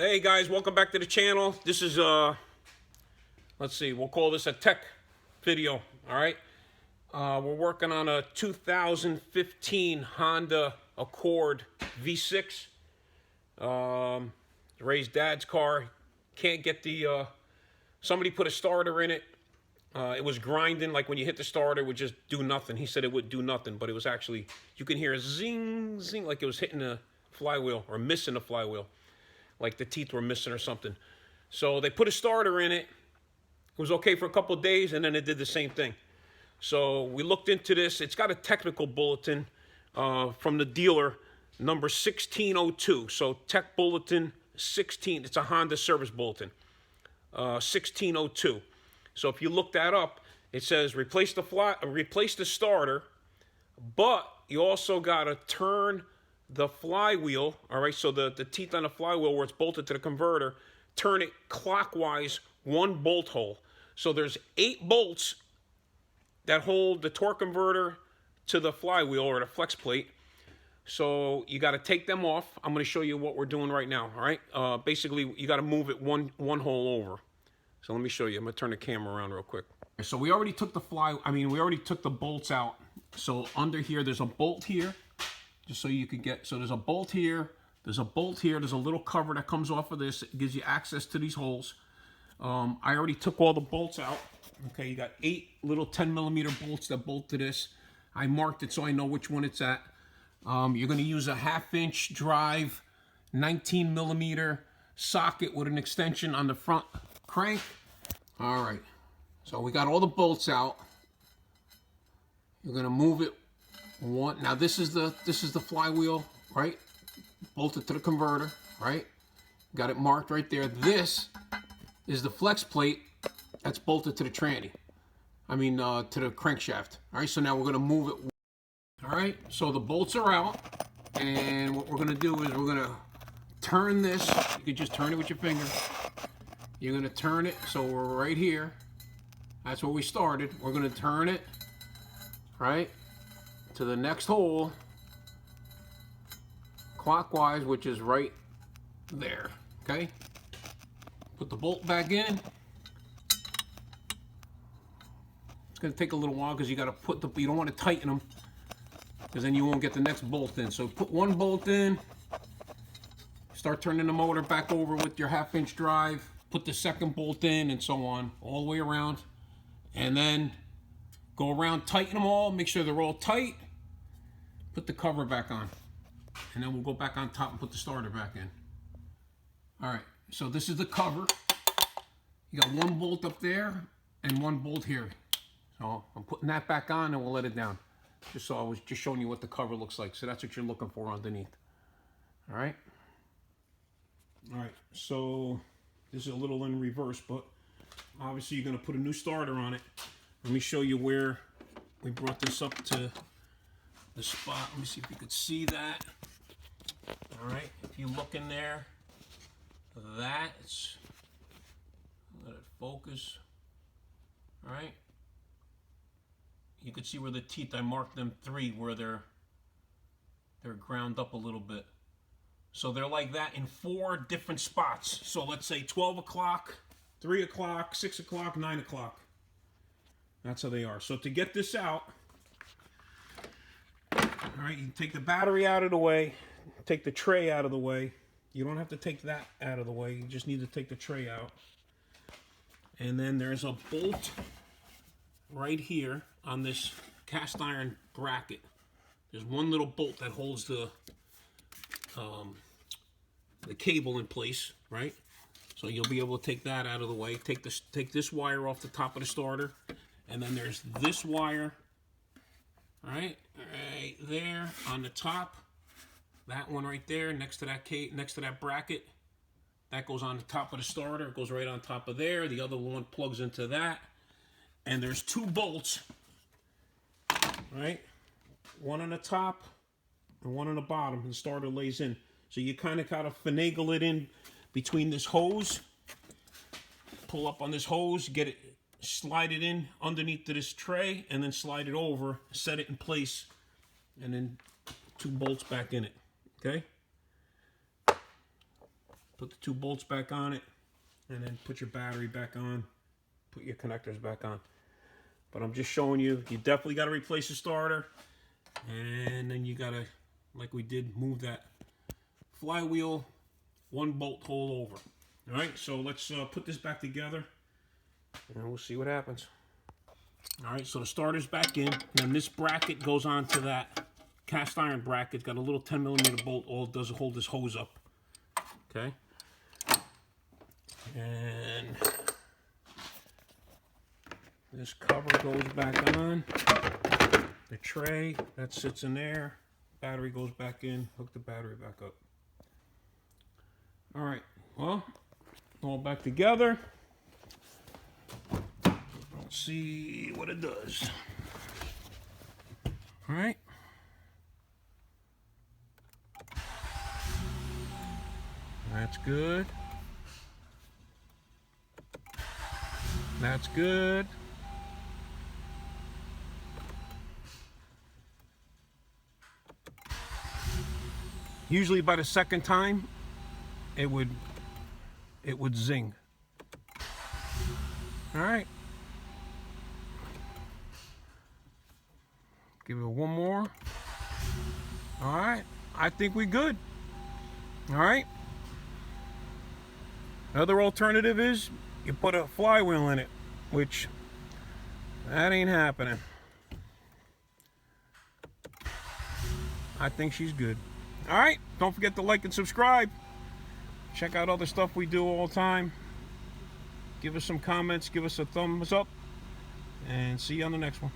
Hey guys, welcome back to the channel. This is let's see, we'll call this a tech video. All right, we're working on a 2015 Honda Accord V6. Ray's dad's car. Can't get the somebody put a starter in it. It was grinding, like when you hit the starter, it would just do nothing. He said it would do nothing, but it was actually, you can hear a zing, zing, like it was hitting a flywheel or missing a flywheel, like the teeth were missing or something. So they put a starter in it. It was okay for a couple of days, and then it did the same thing. So we looked into this. It's got a technical bulletin from the dealer, number 1602. So Tech Bulletin 16. It's a Honda service bulletin, 1602. So if you look that up, it says replace the starter, but you also got to turn the flywheel, all right? So the teeth on the flywheel where it's bolted to the converter, turn it clockwise one bolt hole. So there's 8 bolts that hold the torque converter to the flywheel or the flex plate. So you got to take them off. I'm going to show you what we're doing right now, all right? Basically, you got to move it one hole over. So let me show you. I'm going to turn the camera around real quick. So we already took the we already took the bolts out. So under here, there's a bolt here, just so you could get, so there's a bolt here, there's a bolt here, there's a little cover that comes off of this. It gives you access to these holes. I already took all the bolts out. Okay, you got 8 little 10mm bolts that bolt to this. I marked it so I know which one it's at. You're going to use a 1/2" drive, 19mm socket with an extension on the front crank. All right, so we got all the bolts out. You're going to move it one. Now this is the flywheel, right? Bolted to the converter, right? Got it marked right there. This is the flex plate that's bolted to the tranny. To the crankshaft. All right, so now we're going to move it. All right, so the bolts are out, and what we're going to do is we're going to turn this. You can just turn it with your finger. You're going to turn it, so we're right here. That's where we started. We're going to turn it, right, to the next hole, clockwise, which is right there, okay? Put the bolt back in. It's going to take a little while because you got to put you don't want to tighten them because then you won't get the next bolt in. So put one bolt in, start turning the motor back over with your 1/2" drive, put the second bolt in, and so on, all the way around. And then go around, tighten them all, make sure they're all tight, put the cover back on. And then we'll go back on top and put the starter back in. All right, so this is the cover. You got one bolt up there and one bolt here. So I'm putting that back on and we'll let it down. I was just showing you what the cover looks like. So that's what you're looking for underneath. All right. All right, so this is a little in reverse, but obviously you're gonna put a new starter on it. Let me show you where we brought this up to the spot. Let me see if you could see that. All right, if you look in there, that's, let it focus. All right, you can see where the teeth, I marked them 3 where they're ground up a little bit. So they're like that in 4 different spots. So let's say 12 o'clock, 3 o'clock, 6 o'clock, 9 o'clock. That's how they are. So to get this out, all right, you take the battery out of the way, take the tray out of the way. You don't have to take that out of the way. You just need to take the tray out. And then there's a bolt right here on this cast iron bracket. There's one little bolt that holds the cable in place, right? So you'll be able to take that out of the way. Take this wire off the top of the starter, and then there's this wire, right there on the top. That one right there, next to that bracket, that goes on the top of the starter. It goes right on top of there. The other one plugs into that, and there's 2 bolts, right? One on the top and one on the bottom. The starter lays in. So you kind of gotta finagle it in between this hose. Pull up on this hose, get it, slide it in underneath to this tray, and then slide it over, set it in place, and then 2 bolts back in it. Okay? put the 2 bolts back on it, and then put your battery back on, put your connectors back on. But I'm just showing you, you definitely got to replace the starter, and then you got to, like we did, move that flywheel 1 bolt hole over. All right, so let's put this back together, and we'll see what happens. All right, so the starter's back in, and then this bracket goes on to that cast iron bracket. It's got a little 10mm bolt. All it does is hold this hose up. Okay. And this cover goes back on. The tray, that sits in there. Battery goes back in. Hook the battery back up. All right, well, all back together. Let's see what it does. All right. That's good. That's good. Usually by the second time, it would zing. All right. Give it one more. All right. I think we're good. All right. Another alternative is you put a flywheel in it, which that ain't happening. I think she's good. All right. Don't forget to like and subscribe. Check out other stuff we do all the time. Give us some comments. Give us a thumbs up. And see you on the next one.